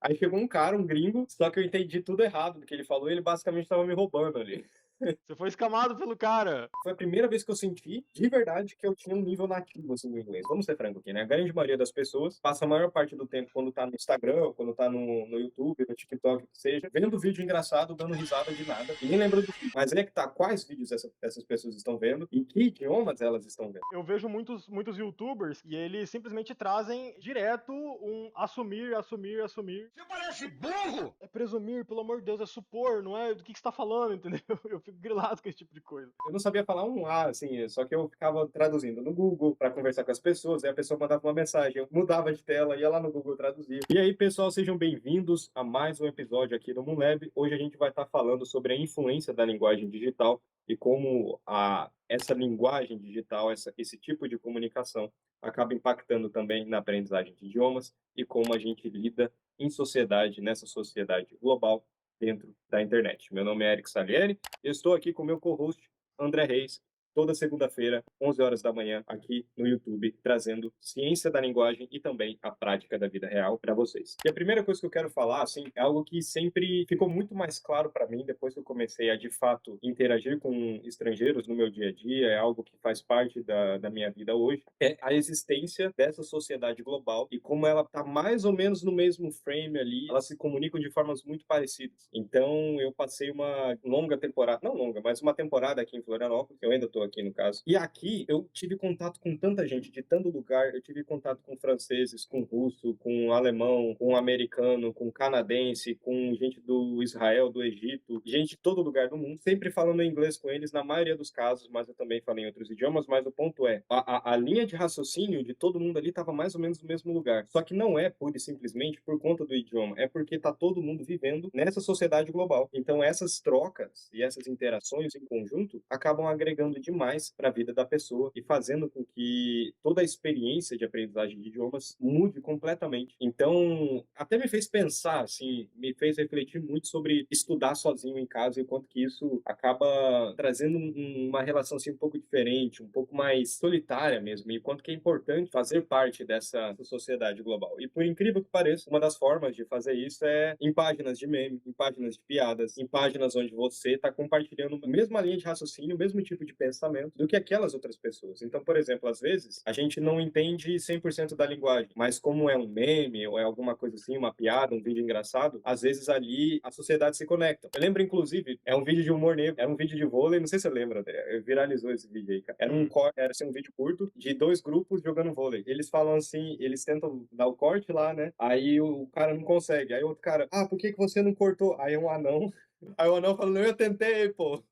Aí chegou um cara, um gringo, só que eu entendi tudo errado do que ele falou, e ele basicamente estava me roubando ali. Você foi escamado pelo cara. Foi a primeira vez que eu senti, de verdade, que eu tinha um nível nativo, assim, do inglês. Vamos ser franco aqui, né? A grande maioria das pessoas passa a maior parte do tempo quando tá no Instagram, quando tá no YouTube, no TikTok, o que seja, vendo vídeo engraçado, dando risada de nada, e nem lembra do vídeo. Mas aí é que tá, quais vídeos essas pessoas estão vendo, em que idiomas elas estão vendo. Eu vejo muitos youtubers e eles simplesmente trazem direto um assumir, assumir, assumir. Você parece burro! É presumir, pelo amor de Deus, é supor, não é do que você tá falando, entendeu? Eu fico grilado com esse tipo de coisa. Eu não sabia falar um A, assim, só que eu ficava traduzindo no Google para conversar com as pessoas, aí a pessoa mandava uma mensagem, eu mudava de tela, ia lá no Google traduzir. E aí, pessoal, sejam bem-vindos a mais um episódio aqui do Moonlab. Hoje a gente vai estar falando sobre a influência da linguagem digital e como essa linguagem digital, esse tipo de comunicação, acaba impactando também na aprendizagem de idiomas e como a gente lida em sociedade, nessa sociedade global, dentro da internet. Meu nome é Eric Salieri. Eu estou aqui com o meu co-host, André Reis, toda segunda-feira, 11 horas da manhã, aqui no YouTube, trazendo ciência da linguagem e também a prática da vida real para vocês. E a primeira coisa que eu quero falar, assim, é algo que sempre ficou muito mais claro para mim depois que eu comecei a, de fato, interagir com estrangeiros no meu dia a dia, é algo que faz parte da minha vida hoje, é a existência dessa sociedade global e como ela está mais ou menos no mesmo frame ali, elas se comunicam de formas muito parecidas. Então, eu passei uma longa temporada, não longa, mas uma temporada aqui em Florianópolis, eu ainda estou aqui no caso. E aqui eu tive contato com tanta gente de tanto lugar, eu tive contato com franceses, com russo, com alemão, com americano, com canadense, com gente do Israel, do Egito, gente de todo lugar do mundo, sempre falando inglês com eles, na maioria dos casos, mas eu também falei em outros idiomas, mas o ponto é, a linha de raciocínio de todo mundo ali estava mais ou menos no mesmo lugar. Só que não é pura e simplesmente por conta do idioma, é porque está todo mundo vivendo nessa sociedade global. Então essas trocas e essas interações em conjunto acabam agregando demais para a vida da pessoa e fazendo com que toda a experiência de aprendizagem de idiomas mude completamente. Então, até me fez pensar, assim, me fez refletir muito sobre estudar sozinho em casa e o quanto que isso acaba trazendo uma relação assim, um pouco diferente, um pouco mais solitária mesmo, e o quanto que é importante fazer parte dessa sociedade global. E por incrível que pareça, uma das formas de fazer isso é em páginas de meme, em páginas de piadas, em páginas onde você está compartilhando a mesma linha de raciocínio, o mesmo tipo de pensamento do que aquelas outras pessoas. Então, por exemplo, às vezes a gente não entende 100% da linguagem, mas como é um meme ou é alguma coisa assim, uma piada, um vídeo engraçado, às vezes ali a sociedade se conecta. Eu lembro, inclusive, é um vídeo de humor negro, era um vídeo de vôlei, não sei se você lembra, viralizou esse vídeo aí, cara. Era assim, um vídeo curto de dois grupos jogando vôlei. Eles falam assim, eles tentam dar o corte lá, né? Aí o cara não consegue. Aí o outro cara, por que que você não cortou? Aí um anão. Aí o anão falou, eu tentei, pô.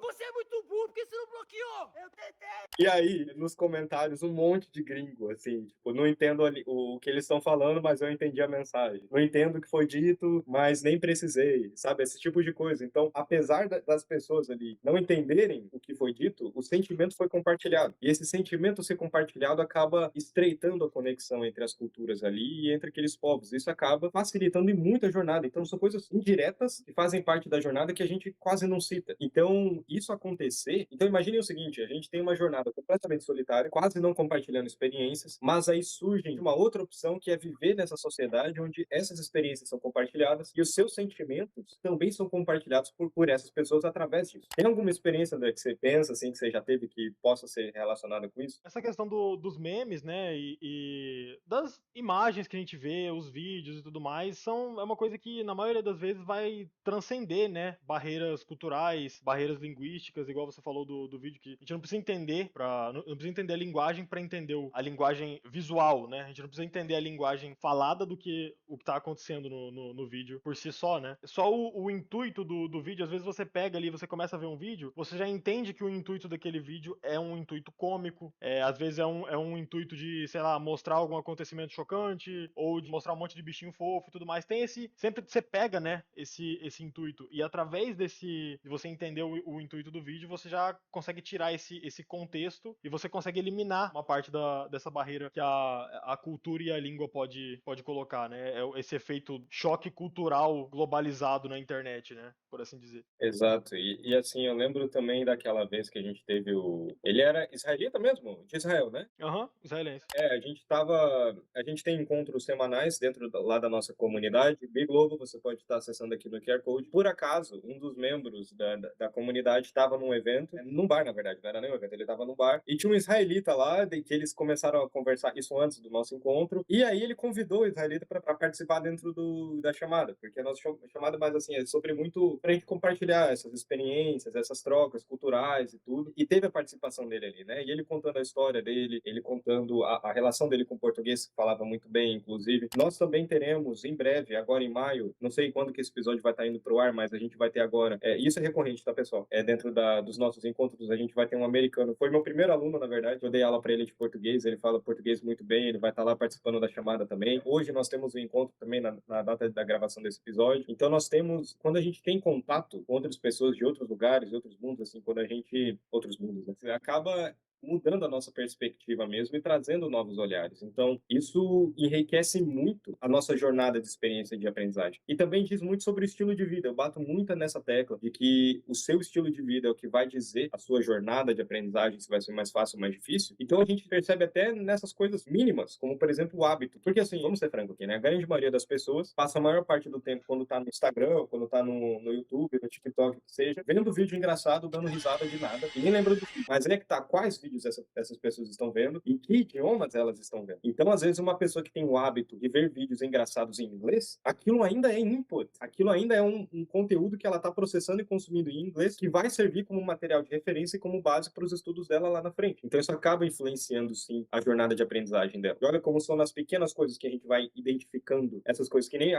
Você é muito burro, por que você não bloqueou? Eu tentei! E aí, nos comentários, um monte de gringo, assim, tipo, não entendo o que eles estão falando, mas eu entendi a mensagem. Não entendo o que foi dito, mas nem precisei, sabe? Esse tipo de coisa. Então, apesar das pessoas ali não entenderem o que foi dito, o sentimento foi compartilhado. E esse sentimento ser compartilhado acaba estreitando a conexão entre as culturas ali e entre aqueles povos. Isso acaba facilitando em muito a jornada. Então, são coisas indiretas que fazem parte da jornada que a gente quase não cita. Então, isso acontecer. Então, imagine o seguinte: a gente tem uma jornada completamente solitária, quase não compartilhando experiências, mas aí surge uma outra opção que é viver nessa sociedade onde essas experiências são compartilhadas e os seus sentimentos também são compartilhados por essas pessoas através disso. Tem alguma experiência, André, que você pensa assim, que você já teve que possa ser relacionada com isso? Essa questão dos memes, né, e das imagens que a gente vê, os vídeos e tudo mais, é uma coisa que na maioria das vezes vai transcender, né, barreiras culturais, barreiras linguísticas, igual você falou do vídeo, que a gente não precisa entender não precisa entender a linguagem para entender a linguagem visual, né, a gente não precisa entender a linguagem falada do que o que tá acontecendo no vídeo por si só, né. Só o intuito do vídeo, às vezes você pega ali, você começa a ver um vídeo, você já entende que o intuito daquele vídeo é um intuito cômico, às vezes é um intuito de, sei lá, mostrar algum acontecimento chocante, ou de mostrar um monte de bichinho fofo e tudo mais. Tem sempre você pega, né, esse intuito, e através de você entender o intuito do vídeo, você já consegue tirar esse contexto e você consegue eliminar uma parte dessa barreira que a cultura e a língua pode colocar, né? É esse efeito choque cultural globalizado na internet, né? Por assim dizer. Exato. E assim, eu lembro também daquela vez que a gente teve o. Ele era israelita mesmo, de Israel, né? Aham, israelense. A gente tem encontros semanais dentro lá da nossa comunidade. Big Globo, você pode estar acessando aqui no QR Code. Por acaso, um dos membros da comunidade estava num evento, num bar, na verdade, não era nem um evento, ele estava num bar, e tinha um israelita lá, que eles começaram a conversar, isso antes do nosso encontro, e aí ele convidou o israelita para participar dentro da chamada, porque a nossa chamada, mais assim, é sobre muito, pra gente compartilhar essas experiências, essas trocas culturais e tudo, e teve a participação dele ali, né? E ele contando a história dele, ele contando a relação dele com o português, que falava muito bem, inclusive. Nós também teremos, em breve, agora em maio, não sei quando que esse episódio vai estar indo pro ar, mas a gente vai ter agora, isso é recorrente, tá, pessoal? Dentro dos nossos encontros, a gente vai ter um americano, foi meu primeiro aluno, na verdade, eu dei aula para ele de português, ele fala português muito bem, ele vai estar lá participando da chamada também. Hoje nós temos um encontro também na data da gravação desse episódio, então nós temos, quando a gente tem contato com outras pessoas de outros lugares, outros mundos, assim, quando a gente, outros mundos, né? Acaba mudando a nossa perspectiva mesmo e trazendo novos olhares. Então, isso enriquece muito a nossa jornada de experiência de aprendizagem. E também diz muito sobre o estilo de vida. Eu bato muito nessa tecla de que o seu estilo de vida é o que vai dizer a sua jornada de aprendizagem, se vai ser mais fácil ou mais difícil. Então, a gente percebe até nessas coisas mínimas, como, por exemplo, o hábito. Porque, assim, vamos ser franco aqui, né? A grande maioria das pessoas passa a maior parte do tempo quando tá no Instagram, quando tá no YouTube, no TikTok, que seja, vendo vídeo engraçado, dando risada de nada, e nem lembra do filme. Mas é que tá, quais vídeos essas pessoas estão vendo e que idiomas elas estão vendo. Então, às vezes, uma pessoa que tem o hábito de ver vídeos engraçados em inglês, aquilo ainda é input, aquilo ainda é um conteúdo que ela está processando e consumindo em inglês, que vai servir como material de referência e como base para os estudos dela lá na frente. Então, isso acaba influenciando, sim, a jornada de aprendizagem dela. E olha como são nas pequenas coisas que a gente vai identificando essas coisas, que nem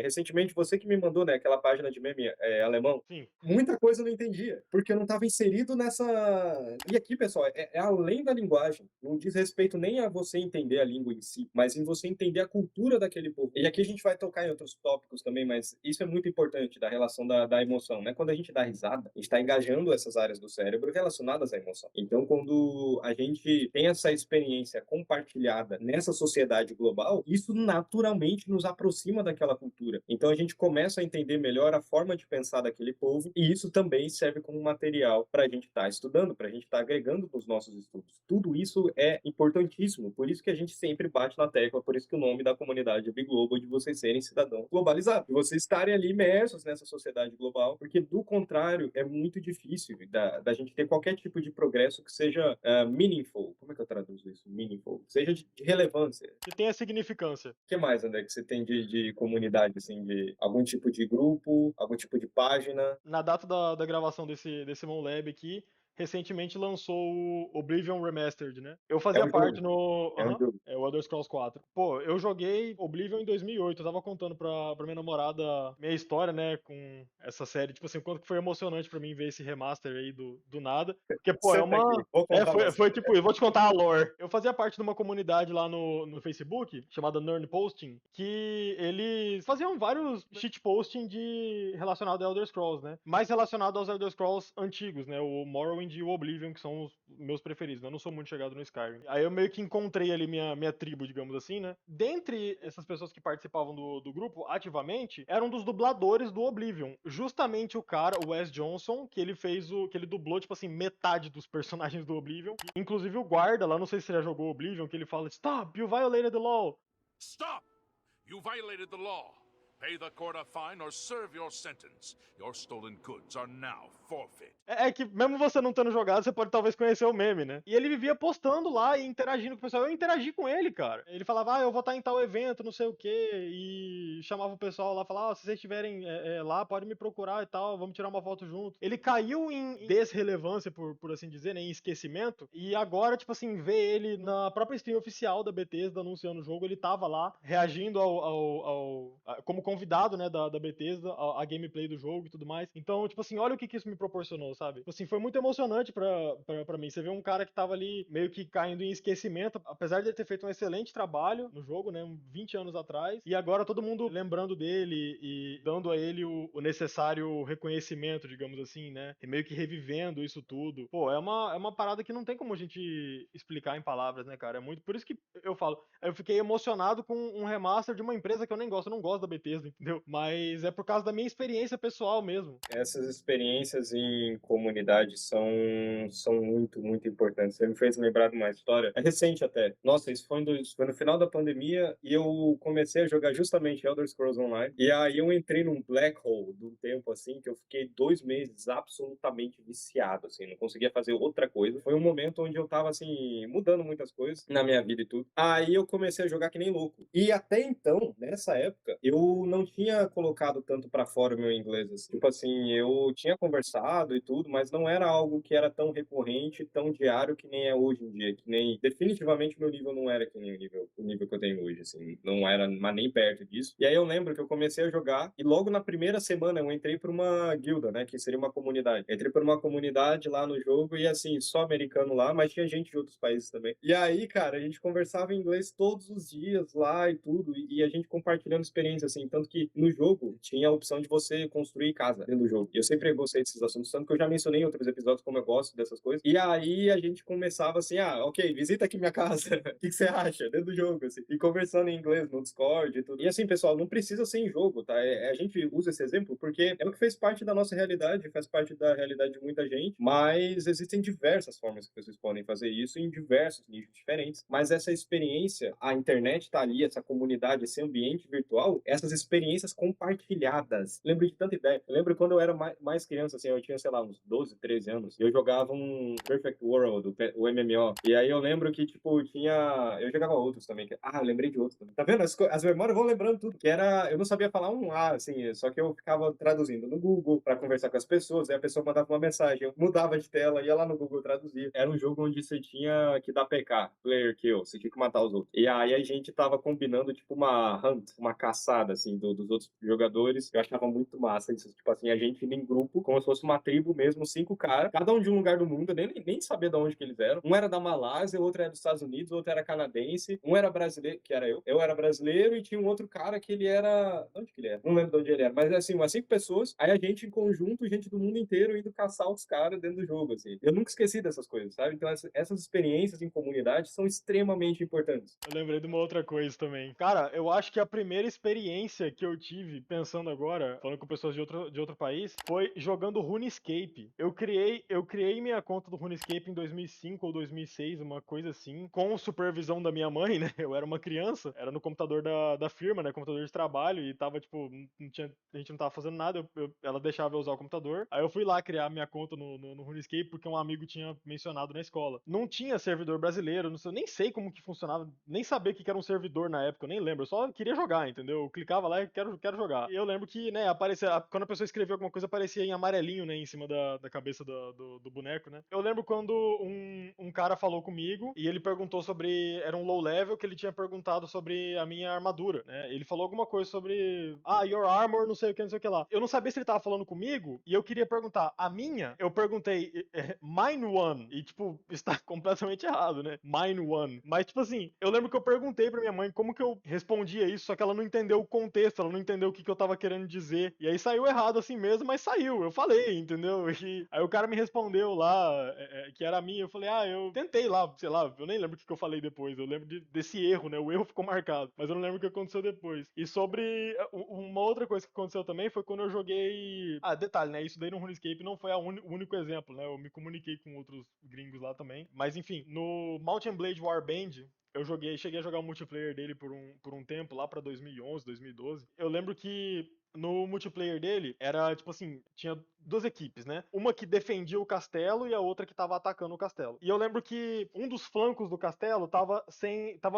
recentemente você que me mandou, né, aquela página de meme alemão. Sim. Muita coisa eu não entendia, porque eu não estava inserido nessa... E aqui, pessoal, é além da linguagem. Não diz respeito nem a você entender a língua em si, mas em você entender a cultura daquele povo. E aqui a gente vai tocar em outros tópicos também, mas isso é muito importante da relação da emoção, né? Quando a gente dá risada, a gente está engajando essas áreas do cérebro relacionadas à emoção. Então, quando a gente tem essa experiência compartilhada nessa sociedade global, isso naturalmente nos aproxima daquela cultura. Então, a gente começa a entender melhor a forma de pensar daquele povo, e isso também serve como material para a gente estar estudando, para a gente estar agregando nos nossos estudos. Tudo isso é importantíssimo, por isso que a gente sempre bate na tecla, por isso que o nome da comunidade é Big Global, de vocês serem cidadãos globalizados, de vocês estarem ali imersos nessa sociedade global, porque do contrário é muito difícil da gente ter qualquer tipo de progresso que seja meaningful. Como é que eu traduzo isso? Meaningful. Que seja de relevância. Que tenha significância. O que mais, André, que você tem de comunidade, assim, de algum tipo de grupo, algum tipo de página? Na data da gravação desse MonLab aqui, recentemente lançou o Oblivion Remastered, né? Eu É fazia um parte jogo. no... É um Aham, jogo. é o Elder Scrolls 4. Pô, eu joguei Oblivion em 2008, eu tava contando pra minha namorada minha história, né, com essa série. Tipo assim, quanto que foi emocionante pra mim ver esse remaster aí do nada. Porque, pô, é Senta aqui, uma... vou contar uma Foi história. tipo, eu vou te contar a lore. Eu fazia parte de uma comunidade lá no Facebook, chamada Nerd Posting, que eles faziam vários shitposting relacionado a Elder Scrolls, né? Mais relacionado aos Elder Scrolls antigos, né? O Morrowind e o Oblivion, que são os meus preferidos, né? Eu não sou muito chegado no Skyrim. Aí eu meio que encontrei ali minha tribo, digamos assim, né? Dentre essas pessoas que participavam do grupo ativamente, era um dos dubladores do Oblivion. Justamente o cara, o Wes Johnson, que ele fez que ele dublou, tipo assim, metade dos personagens do Oblivion. Inclusive o guarda lá, não sei se você já jogou Oblivion, que ele fala: Stop, you violated the law. Stop! You violated the law. Pay the court a fine or serve your sentence. Your stolen goods are now forfeit. É que mesmo você não tendo jogado, você pode talvez conhecer o meme, né? E ele vivia postando lá e interagindo com o pessoal. Eu interagi com ele, cara. Ele falava, eu vou estar em tal evento, não sei o quê. E chamava o pessoal lá, falava, se vocês estiverem lá, pode me procurar e tal, vamos tirar uma foto junto. Ele caiu em desrelevância, por assim dizer, né? Em esquecimento. E agora, tipo assim, ver ele na própria stream oficial da Bethesda anunciando o jogo, ele tava lá, reagindo como convidado, né, da Bethesda, a gameplay do jogo e tudo mais. Então, tipo assim, olha o que isso me proporcionou, sabe? Tipo assim, foi muito emocionante pra mim. Você vê um cara que tava ali meio que caindo em esquecimento, apesar de ele ter feito um excelente trabalho no jogo, né, 20 anos atrás, e agora todo mundo lembrando dele e dando a ele o necessário reconhecimento, digamos assim, né? E meio que revivendo isso tudo. Pô, é uma parada que não tem como a gente explicar em palavras, né, cara? É muito. Por isso que eu falo, eu fiquei emocionado com um remaster de uma empresa que eu nem gosto, eu não gosto da Bethesda, entendeu? Mas é por causa da minha experiência pessoal mesmo. Essas experiências em comunidade são muito, muito importantes. Você me fez lembrar de uma história, é recente até. Nossa, isso foi no final da pandemia e eu comecei a jogar justamente Elder Scrolls Online. E aí eu entrei num black hole de um tempo assim que eu fiquei 2 meses absolutamente viciado, assim, não conseguia fazer outra coisa. Foi um momento onde eu tava assim, mudando muitas coisas na minha vida e tudo. Aí eu comecei a jogar que nem louco. E até então, nessa época, eu não tinha colocado tanto pra fora o meu inglês, assim. Tipo assim, eu tinha conversado e tudo, mas não era algo que era tão recorrente, tão diário que nem é hoje em dia, que nem definitivamente meu nível não era que nem o nível que eu tenho hoje, assim, não era mas nem perto disso. E aí eu lembro que eu comecei a jogar e logo na primeira semana eu entrei para uma guilda, né, que seria uma comunidade. Entrei para uma comunidade lá no jogo e assim, só americano lá, mas tinha gente de outros países também. E aí, cara, a gente conversava em inglês todos os dias lá e tudo, e a gente compartilhando experiência, assim, tanto que no jogo tinha a opção de você construir casa dentro do jogo. E eu sempre gostei desses assuntos, tanto que eu já mencionei em outros episódios como eu gosto dessas coisas. E aí a gente começava assim, ok, visita aqui minha casa, o que você acha? Dentro do jogo, assim. E conversando em inglês no Discord e tudo. E assim, pessoal, não precisa ser em jogo, tá? A gente usa esse exemplo porque é o que fez parte da nossa realidade, faz parte da realidade de muita gente, mas existem diversas formas que vocês podem fazer isso em diversos nichos diferentes. Mas essa experiência, a internet tá ali, essa comunidade, esse ambiente virtual, essas experiências compartilhadas. Lembro de tanta ideia. Eu lembro quando eu era mais criança, assim, eu tinha, sei lá, uns 12, 13 anos, eu jogava um Perfect World, o MMO. E aí eu lembro que, tipo, tinha. Eu jogava outros também. Eu lembrei de outros também. Tá vendo? As memórias vão lembrando tudo. Que era. Eu não sabia falar um A, assim, só que eu ficava traduzindo no Google pra conversar com as pessoas. Aí a pessoa mandava uma mensagem, eu mudava de tela, ia lá no Google traduzir. Era um jogo onde você tinha que dar PK, player kill, você tinha que matar os outros. E aí a gente tava combinando, tipo, uma hunt, uma caçada, assim, dos outros jogadores. Eu achava muito massa isso. Tipo assim, a gente indo em grupo, como se fosse uma tribo mesmo, 5 caras, cada um de um lugar do mundo, eu nem sabia de onde que eles eram. Um era da Malásia, o outro era dos Estados Unidos, o outro era canadense, um era brasileiro, que era eu. Eu era brasileiro e tinha um outro cara que ele era. Onde que ele era? Não lembro de onde ele era, mas assim, umas 5 pessoas. Aí a gente em conjunto, gente do mundo inteiro indo caçar os caras dentro do jogo, assim. Eu nunca esqueci dessas coisas, sabe? Então essas experiências em comunidade são extremamente importantes. Eu lembrei de uma outra coisa também. Cara, eu acho que a primeira experiência que eu tive, pensando agora, falando com pessoas de outro país, foi jogando RuneScape. Eu criei minha conta do RuneScape em 2005 ou 2006, uma coisa assim, com supervisão da minha mãe, né? Eu era uma criança, era no computador da firma, né? Computador de trabalho, e tava, tipo, a gente não tava fazendo nada, ela deixava eu usar o computador. Aí eu fui lá criar minha conta no RuneScape porque um amigo tinha mencionado na escola. Não tinha servidor brasileiro, não sei, nem sei como que funcionava, nem sabia o que era um servidor na época, eu nem lembro, eu só queria jogar, entendeu? Eu clicava lá e quero jogar. E eu lembro que, né, aparecia, quando a pessoa escrevia alguma coisa, aparecia em amarelinho, né, em cima da cabeça do boneco, né? Eu lembro quando um cara falou comigo e ele perguntou sobre, era um low level, que ele tinha perguntado sobre a minha armadura, né? Ele falou alguma coisa sobre, your armor, não sei o que, não sei o que lá. Eu não sabia se ele tava falando comigo e eu queria perguntar, a minha, eu perguntei, mine one, e tipo, está completamente errado, né? Mine one. Mas, tipo assim, eu lembro que eu perguntei pra minha mãe como que eu respondia isso, só que ela não entendeu o contexto, ela não entendeu o que eu tava querendo dizer. E aí saiu errado assim mesmo, mas saiu. Eu falei, entendeu? E aí o cara me respondeu lá, que era a minha. Eu falei, eu tentei lá, sei lá, eu nem lembro o que eu falei depois. Eu lembro desse erro, né? O erro ficou marcado, mas eu não lembro o que aconteceu depois. E sobre uma outra coisa que aconteceu também foi quando eu joguei. Detalhe, né? Isso daí no RuneScape não foi o único exemplo, né? Eu me comuniquei com outros gringos lá também. Mas enfim, no Mount and Blade Warband, cheguei a jogar o multiplayer dele por um tempo, lá pra 2011, 2012. Eu lembro que no multiplayer dele, era tipo assim, tinha duas equipes, né? Uma que defendia o castelo e a outra que tava atacando o castelo. E eu lembro que um dos flancos do castelo tava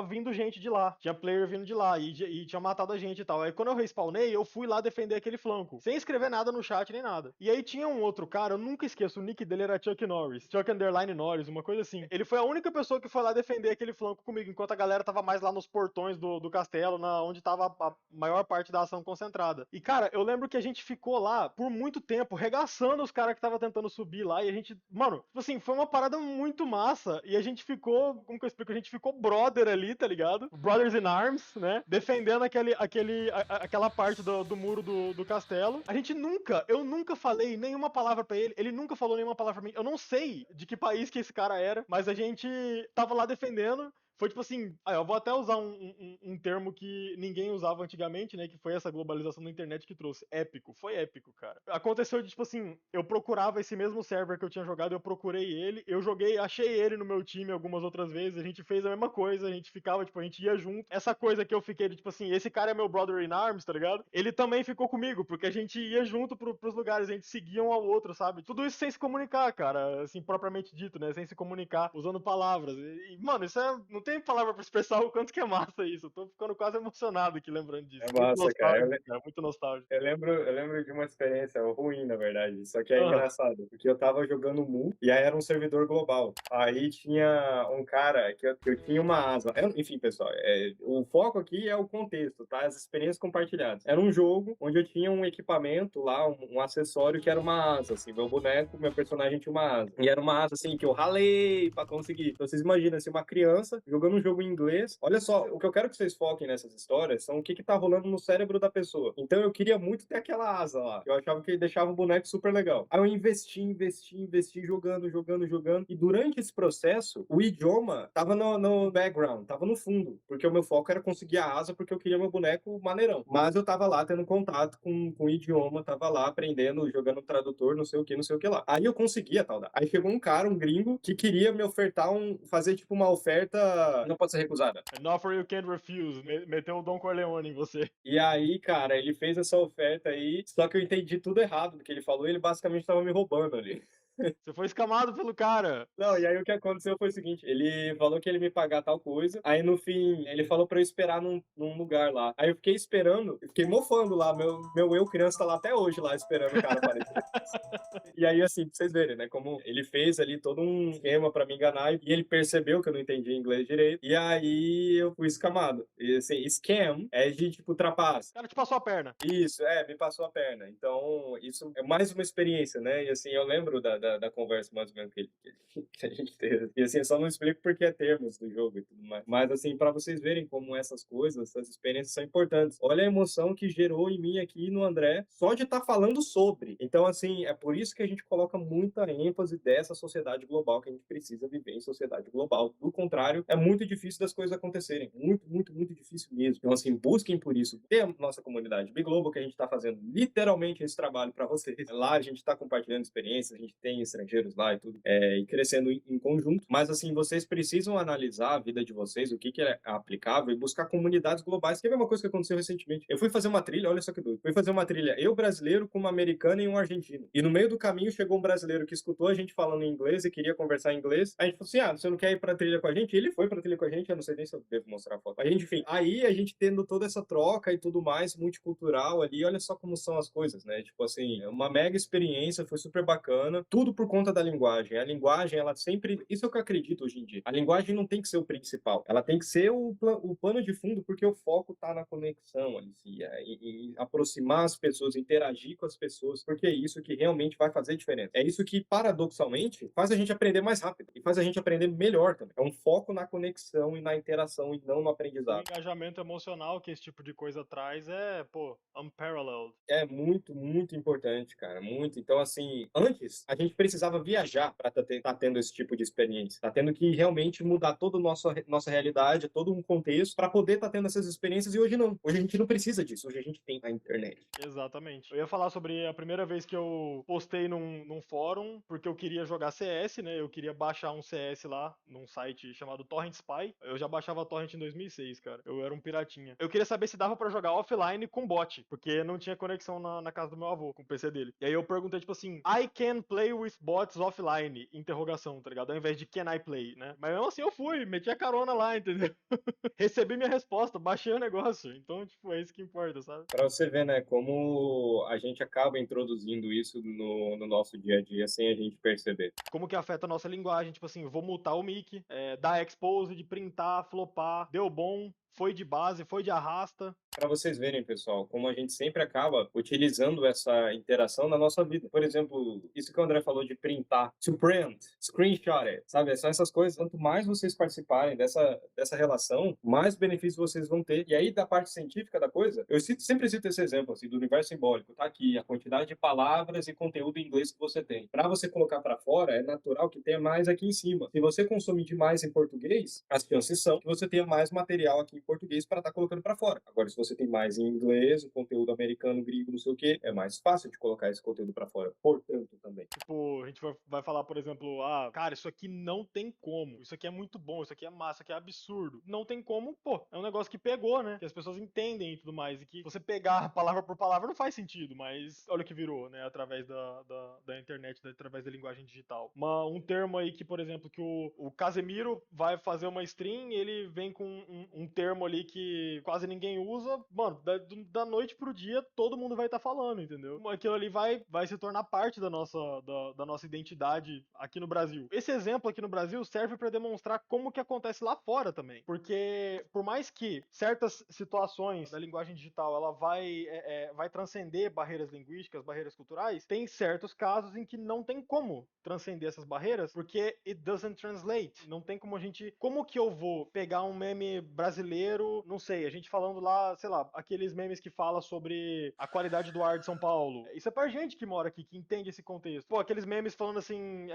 vindo gente de lá. Tinha player vindo de lá e tinha matado a gente e tal. Aí quando eu respawnei, eu fui lá defender aquele flanco, sem escrever nada no chat nem nada. E aí tinha um outro cara, eu nunca esqueço, o nick dele era Chuck Norris, Chuck Underline Norris, uma coisa assim. Ele foi a única pessoa que foi lá defender aquele flanco comigo, enquanto a galera tava mais lá nos portões do castelo, onde tava a maior parte da ação concentrada. E cara, eu lembro que a gente ficou lá por muito tempo, regaçando os caras que tava tentando subir lá, e a gente, mano, tipo assim, foi uma parada muito massa, e a gente ficou, como que eu explico, a gente ficou brother ali, tá ligado? Brothers in Arms, né? Defendendo aquela parte do muro do castelo. Eu nunca falei nenhuma palavra pra ele nunca falou nenhuma palavra pra mim. Eu não sei de que país que esse cara era, mas a gente tava lá defendendo. Foi tipo assim, eu vou até usar um termo que ninguém usava antigamente, né? Que foi essa globalização da internet que trouxe. Épico. Foi épico, cara. Aconteceu de, tipo assim, eu procurava esse mesmo server que eu tinha jogado, eu procurei ele, eu joguei, achei ele no meu time algumas outras vezes, a gente fez a mesma coisa, a gente ficava, tipo, a gente ia junto. Essa coisa que eu fiquei, de, tipo assim, esse cara é meu brother in arms, tá ligado? Ele também ficou comigo, porque a gente ia junto pros lugares, a gente seguia um ao outro, sabe? Tudo isso sem se comunicar, cara, assim, propriamente dito, né? Sem se comunicar, usando palavras. Mano, isso não tem palavra pra expressar o quanto que é massa isso. Eu tô ficando quase emocionado aqui lembrando disso. É Muito massa, cara. nostálgico, cara, muito nostálgico. Eu lembro de uma experiência ruim, na verdade. Só que é Ah, engraçado, porque eu tava jogando Mu e aí era um servidor global. Aí tinha um cara que eu tinha uma asa. Enfim, pessoal, o foco aqui é o contexto, tá? As experiências compartilhadas. Era um jogo onde eu tinha um equipamento lá, um acessório que era uma asa, assim. Meu boneco, meu personagem tinha uma asa. E era uma asa, assim, que eu ralei pra conseguir. Então, vocês imaginam, assim, uma criança jogando um jogo em inglês. Olha só, o que eu quero que vocês foquem nessas histórias são o que tá rolando no cérebro da pessoa. Então, eu queria muito ter aquela asa lá. Eu achava que deixava o boneco super legal. Aí eu investi, jogando. E durante esse processo, o idioma tava no background, tava no fundo. Porque o meu foco era conseguir a asa, porque eu queria meu boneco maneirão. Mas eu tava lá tendo contato com o idioma, tava lá aprendendo, jogando tradutor, não sei o que lá. Aí eu consegui a tal da. Aí chegou um cara, um gringo, que queria me ofertar fazer tipo uma oferta não pode ser recusada. an offer you can't refuse. Meteu o Don Corleone em você. E aí, cara, ele fez essa oferta aí, só que eu entendi tudo errado do que ele falou, ele basicamente tava me roubando ali. Você foi escamado pelo cara. Não, e aí o que aconteceu foi o seguinte, ele falou que ele me pagar tal coisa, aí no fim, ele falou pra eu esperar num lugar lá. Aí eu fiquei esperando, eu fiquei mofando lá, meu eu criança tá lá até hoje lá esperando o cara aparecer. E aí, assim, pra vocês verem, né, como ele fez ali todo um esquema pra me enganar, e ele percebeu que eu não entendia inglês direito, e aí eu fui escamado. E assim, scam é de, tipo, trapaça. O cara te passou a perna. Isso, me passou a perna. Então, isso é mais uma experiência, né? E assim, eu lembro da conversa mais ou menos que a gente teve. E assim, eu só não explico porque é termos do jogo e tudo mais. Mas assim, para vocês verem como essas coisas, essas experiências são importantes. Olha a emoção que gerou em mim aqui no André, só de estar falando sobre. Então, assim, é por isso que a gente coloca muita ênfase dessa sociedade global, que a gente precisa viver em sociedade global. Do contrário, é muito difícil das coisas acontecerem. Muito difícil mesmo. Então, assim, busquem por isso. Tem a nossa comunidade Big Globo, que a gente está fazendo literalmente esse trabalho para vocês. Lá a gente está compartilhando experiências, a gente tem estrangeiros lá e tudo, e crescendo em conjunto. Mas, assim, vocês precisam analisar a vida de vocês, o que é aplicável e buscar comunidades globais. Que é uma coisa que aconteceu recentemente. Eu fui fazer uma trilha, olha só que doido. Fui fazer uma trilha, eu brasileiro com uma americana e um argentino. E no meio do caminho chegou um brasileiro que escutou a gente falando em inglês e queria conversar em inglês. A gente falou assim, você não quer ir pra trilha com a gente? Ele foi pra trilha com a gente, eu não sei nem se eu devo mostrar a foto. Mas, enfim, aí a gente tendo toda essa troca e tudo mais, multicultural ali, olha só como são as coisas, né? Tipo assim, uma mega experiência, foi super bacana, tudo por conta da linguagem. A linguagem, ela sempre, isso é o que eu acredito hoje em dia. A linguagem não tem que ser o principal, ela tem que ser o pano de fundo, porque o foco tá na conexão, Alicia, e aproximar as pessoas, interagir com as pessoas, porque é isso que realmente vai fazer diferença. É isso que, paradoxalmente, faz a gente aprender mais rápido e faz a gente aprender melhor também. É um foco na conexão e na interação e não no O aprendizado. engajamento emocional que esse tipo de coisa traz é, pô, unparalleled. É muito importante, cara, muito. Então, assim, antes, a gente gente precisava viajar para tá tendo esse tipo de experiência. Tá tendo que realmente mudar toda a nossa realidade, todo um contexto para poder estar tendo essas experiências, e hoje não. Hoje a gente não precisa disso, hoje a gente tem a internet. Exatamente. Eu ia falar sobre a primeira vez que eu postei num fórum, porque eu queria jogar CS, né? Eu queria baixar um CS lá, num site chamado Torrent Spy. Eu já baixava Torrent em 2006, cara. Eu era um piratinha. Eu queria saber se dava pra jogar offline com bot, porque não tinha conexão na casa do meu avô, com o PC dele. E aí eu perguntei, tipo assim, I can play with bots offline? Interrogação, tá ligado? Ao invés de can I play, né? Mas mesmo assim eu fui, meti a carona lá, entendeu? Recebi minha resposta, baixei o negócio. Então, tipo, é isso que importa, sabe? Para você ver, né, como a gente acaba introduzindo isso no nosso dia a dia sem a gente perceber. Como que afeta a nossa linguagem, tipo assim, vou mutar o mic, dar expose, de printar, flopar, deu bom, foi de base, foi de arrasta. Para vocês verem, pessoal, como a gente sempre acaba utilizando essa interação na nossa vida. Por exemplo, isso que o André falou de printar, to print, screenshot it, sabe? São essas coisas. Quanto mais vocês participarem dessa relação, mais benefícios vocês vão ter. E aí, da parte científica da coisa, sempre cito esse exemplo, assim, do universo simbólico. Tá aqui a quantidade de palavras e conteúdo em inglês que você tem. Para você colocar para fora, é natural que tenha mais aqui em cima. Se você consumir demais em português, as chances são que você tenha mais material aqui em português para estar colocando para fora. Agora, se você tem mais em inglês, o conteúdo americano, gringo, não sei o quê, é mais fácil de colocar esse conteúdo para fora. Portanto, também. Tipo, a gente vai falar, por exemplo, cara, isso aqui não tem como. Isso aqui é muito bom, isso aqui é massa, isso aqui é absurdo. Não tem como, pô. É um negócio que pegou, né? Que as pessoas entendem e tudo mais. E que você pegar palavra por palavra não faz sentido, mas olha o que virou, né? Através da internet, através da linguagem digital. Um termo aí que, por exemplo, que o Casemiro vai fazer uma stream, ele vem com um termo ali que quase ninguém usa. Mano, da noite pro dia, todo mundo vai estar falando, entendeu? Aquilo ali vai se tornar parte da nossa identidade aqui no Brasil. Esse exemplo aqui no Brasil serve para demonstrar como que acontece lá fora também. Porque, por mais que certas situações da linguagem digital ela vai transcender barreiras linguísticas, barreiras culturais, tem certos casos em que não tem como transcender essas barreiras, porque it doesn't translate. Não tem como a gente... Como que eu vou pegar um meme brasileiro, não sei, a gente falando lá, sei lá, aqueles memes que fala sobre a qualidade do ar de São Paulo. Isso é pra gente que mora aqui, que entende esse contexto. Pô, aqueles memes falando assim,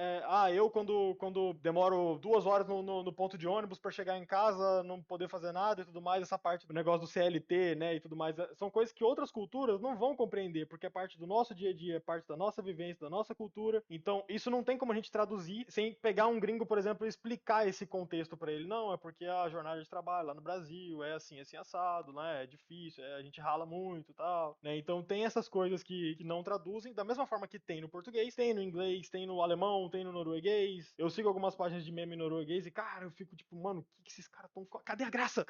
eu quando demoro 2 horas no ponto de ônibus pra chegar em casa, não poder fazer nada e tudo mais, essa parte do negócio do CLT, né, e tudo mais, são coisas que outras culturas não vão compreender, porque é parte do nosso dia a dia, é parte da nossa vivência, da nossa cultura. Então, isso não tem como a gente traduzir sem pegar um gringo, por exemplo, e explicar esse contexto pra ele. Não, é porque a jornada de trabalho lá no Brasil é assim assado, né, é difícil, a gente rala muito e tal, né, então tem essas coisas que não traduzem, da mesma forma que tem no português, tem no inglês, tem no alemão, tem no norueguês. Eu sigo algumas páginas de meme norueguês e, cara, eu fico tipo, mano, o que esses caras estão... Cadê a graça?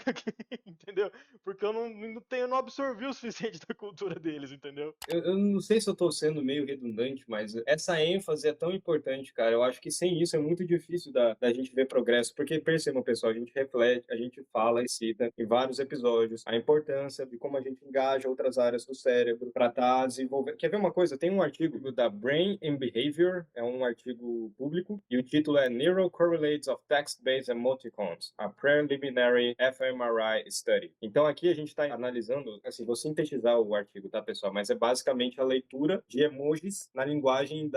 Entendeu? Porque eu não absorvi o suficiente da cultura deles, entendeu? Eu não sei se eu tô sendo meio redundante, mas essa ênfase é tão importante, cara. Eu acho que sem isso é muito difícil da gente ver progresso, porque percebam, pessoal, a gente reflete, a gente fala e cita em vários episódios a importância de como a gente engaja outras áreas do cérebro para estar desenvolvendo. Quer ver uma coisa? Tem um artigo da Brain and Behavior, é um artigo público, e o título é Neural Correlates of Text-Based Emoticons, a Preliminary fMRI Study. Então aqui a gente está analisando, assim, vou sintetizar o artigo, tá, pessoal? Mas é basicamente a leitura de emojis na linguagem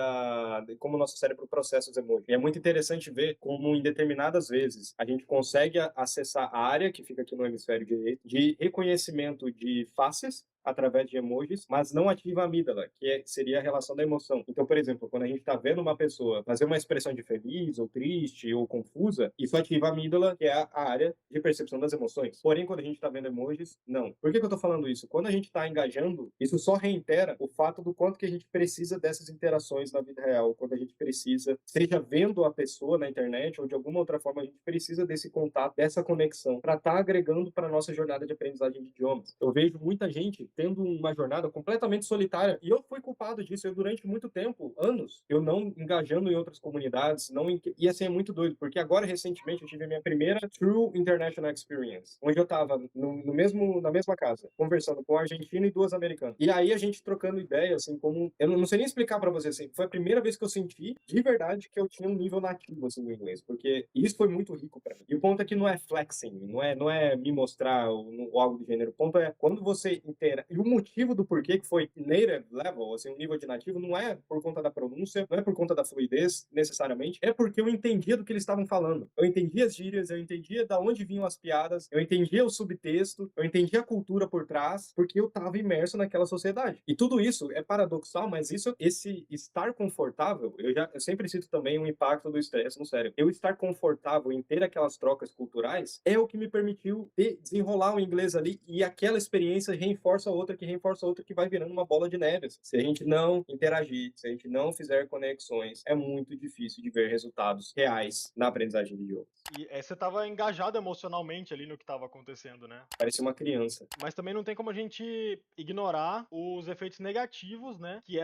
de como o nosso cérebro processa os emojis. E é muito interessante ver como, em determinadas vezes, a gente consegue acessar a área que fica aqui no hemisfério direito de reconhecimento de faces através de emojis, mas não ativa a amígdala, que seria a relação da emoção. Então, por exemplo, quando a gente está vendo uma pessoa fazer uma expressão de feliz, ou triste, ou confusa, isso ativa a amígdala, que é a área de percepção das emoções. Porém, quando a gente está vendo emojis, não. Por que eu estou falando isso? Quando a gente está engajando, isso só reitera o fato do quanto que a gente precisa dessas interações na vida real, quando a gente precisa, seja vendo a pessoa na internet, ou de alguma outra forma, a gente precisa desse contato, dessa conexão, para estar agregando para a nossa jornada de aprendizagem de idiomas. Eu vejo muita gente tendo uma jornada completamente solitária, e eu fui culpado disso. Eu, durante muito tempo, anos, eu não engajando em outras comunidades, e assim, é muito doido, porque agora, recentemente, eu tive a minha primeira True International Experience, onde eu estava na mesma casa, conversando com um argentino e 2 americanas. E aí, a gente trocando ideia, assim, como... Eu não sei nem explicar para você, assim, foi a primeira vez que eu senti, de verdade, que eu tinha um nível nativo, assim, no inglês, porque isso foi muito rico para mim. E o ponto é que não é flexing, não é me mostrar ou algo do gênero. O ponto é, quando você interage E o motivo do porquê que foi native level, assim, um nível de nativo, não é por conta da pronúncia, não é por conta da fluidez, necessariamente, é porque eu entendia do que eles estavam falando. Eu entendia as gírias, eu entendia da onde vinham as piadas, eu entendia o subtexto, eu entendia a cultura por trás, porque eu estava imerso naquela sociedade. E tudo isso é paradoxal, mas esse estar confortável, eu sempre cito também o impacto do estresse no cérebro. Eu estar confortável em ter aquelas trocas culturais é o que me permitiu desenrolar o inglês ali, e aquela experiência reforça outra, que reforça outra, que vai virando uma bola de neve. Se a gente não interagir, se a gente não fizer conexões, é muito difícil de ver resultados reais na aprendizagem de idiomas. E você tava engajado emocionalmente ali no que tava acontecendo, né? Parece uma criança. Mas também não tem como a gente ignorar os efeitos negativos, né? Que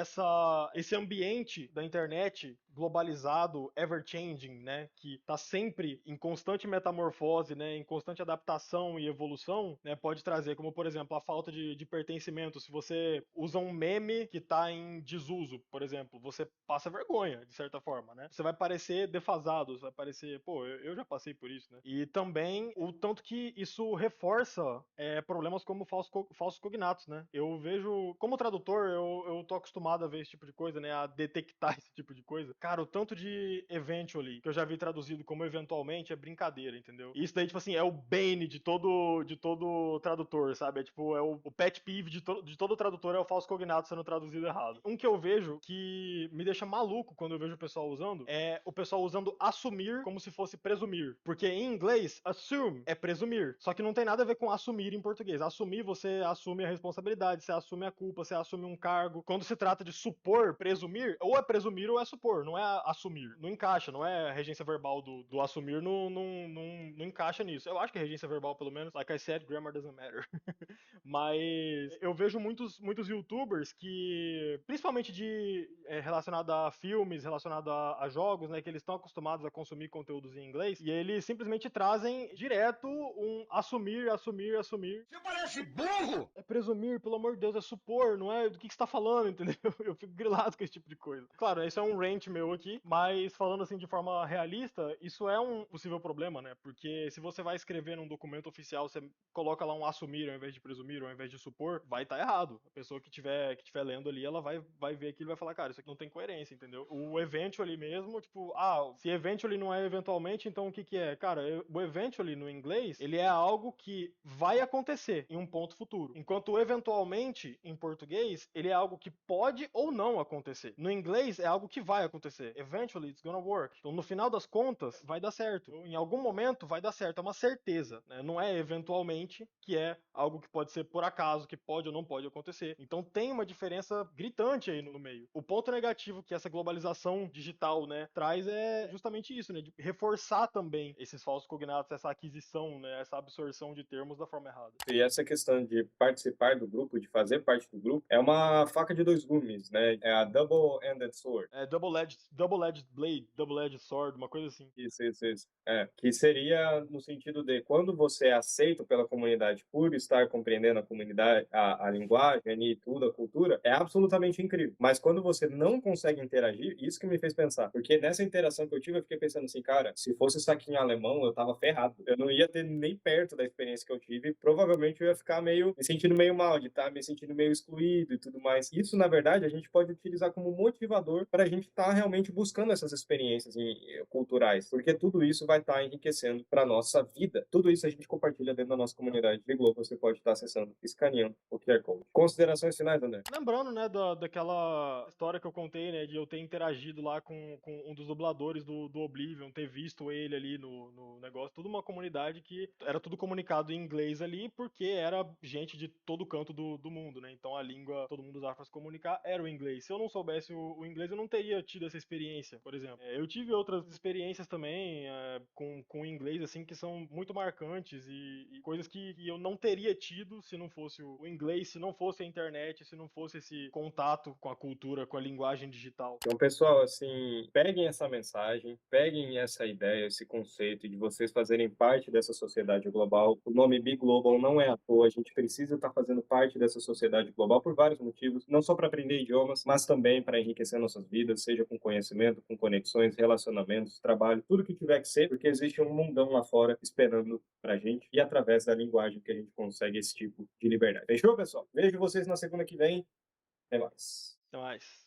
esse ambiente da internet globalizado, ever-changing, né? Que tá sempre em constante metamorfose, né? Em constante adaptação e evolução, né? Pode trazer, como por exemplo, a falta de pertencimento. Se você usa um meme que tá em desuso, por exemplo, você passa vergonha, de certa forma, né? Você vai parecer defasado, você vai parecer, pô, eu já passei por isso, né? E também o tanto que isso reforça problemas como falsos cognatos, né? Eu vejo, como tradutor, eu tô acostumado a ver esse tipo de coisa, né? A detectar esse tipo de coisa. Cara, o tanto de eventually que eu já vi traduzido como eventualmente é brincadeira, entendeu? E isso daí, tipo assim, é o bane de todo tradutor, sabe? É tipo, é o pet peeve de todo tradutor é o falso cognato sendo traduzido errado. Um que eu vejo que me deixa maluco quando eu vejo o pessoal usando é o pessoal usando assumir como se fosse presumir. Porque em inglês, assume é presumir. Só que não tem nada a ver com assumir em português. Assumir, você assume a responsabilidade, você assume a culpa, você assume um cargo. Quando se trata de supor, presumir, ou é presumir ou é supor, não é assumir. Não encaixa, não é a regência verbal do assumir, não encaixa nisso. Eu acho que a regência verbal, pelo menos, like I said, grammar doesn't matter. Mas eu vejo muitos youtubers que, principalmente relacionado a filmes, relacionado a jogos, né, que eles estão acostumados a consumir conteúdos em inglês, e eles simplesmente trazem direto um assumir. Você parece burro! É presumir, pelo amor de Deus, é supor, não é do que você tá falando, entendeu? Eu fico grilado com esse tipo de coisa. Claro, isso é um rant meu aqui, mas falando assim de forma realista, isso é um possível problema, né? Porque se você vai escrever num documento oficial, você coloca lá um assumir ao invés de presumir, ao invés de supor, vai estar errado. A pessoa que tiver lendo ali, ela vai ver aquilo e vai falar, cara, isso aqui não tem coerência, entendeu? O eventually mesmo, tipo, se eventually não é eventualmente, então o que que é? Cara, o eventually no inglês, ele é algo que vai acontecer em um ponto futuro. Enquanto o eventualmente, em português, ele é algo que pode ou não acontecer. No inglês, é algo que vai acontecer. Eventually, it's gonna work. Então, no final das contas, vai dar certo. Em algum momento, vai dar certo. É uma certeza, né? Não é eventualmente, que é algo que pode ser por acaso, que pode ou não pode acontecer. Então, tem uma diferença gritante aí no meio. O ponto negativo que essa globalização digital, né, traz é justamente isso, né? De reforçar também esses falsos cognatos, essa aquisição, né? Essa absorção de termos da forma errada. E essa questão de participar do grupo, de fazer parte do grupo, é uma faca de dois gumes, né? É a double-ended sword. É double-edged blade, double-edged sword, uma coisa assim. Isso. Que seria no sentido de quando você é aceito pela comunidade por estar compreendendo a comunidade, a linguagem e tudo, a cultura, é absolutamente incrível. Mas quando você não consegue interagir, isso que me fez pensar. Porque nessa interação que eu tive, eu fiquei pensando assim, cara, se fosse isso aqui em alemão, eu tava ferrado. Eu não ia ter nem perto da experiência que eu tive. Provavelmente eu ia ficar me sentindo meio mal, de estar me sentindo meio excluído e tudo mais. Isso, na verdade, a gente pode utilizar como motivador para a gente estar realmente buscando essas experiências culturais, porque tudo isso vai estar enriquecendo para nossa vida. Tudo isso a gente compartilha dentro da nossa comunidade de Globo. Você pode estar acessando, escaneando o QR Code. Considerações finais, André? Lembrando, né, daquela história que eu contei, né, de eu ter interagido lá com um dos dubladores do Oblivion, ter visto ele ali no negócio, tudo uma comunidade que era tudo comunicado em inglês ali, porque era gente de todo canto do mundo, né, então a língua todo mundo usava para se comunicar era o inglês. Se eu não soubesse o inglês, eu não teria tido essa experiência, por exemplo. Eu tive outras experiências também com o inglês, assim, que são muito marcantes e coisas que eu não teria tido se não fosse o inglês, se não fosse a internet, se não fosse esse contato com a cultura, com a linguagem digital. Então, pessoal, assim, peguem essa mensagem, peguem essa ideia, esse conceito de vocês fazerem parte dessa sociedade global. O nome Be Global não é à toa. a gente precisa estar fazendo parte dessa sociedade global por vários motivos, não só para aprender idiomas, mas também para enriquecer nossas vidas, seja com conhecimento, com conexões, relacionamentos, trabalho, tudo que tiver que ser, porque existe um mundão lá fora esperando pra gente e através da linguagem que a gente consegue esse tipo de liberdade. Fechou, pessoal? Vejo vocês na segunda que vem. Até mais. Até mais.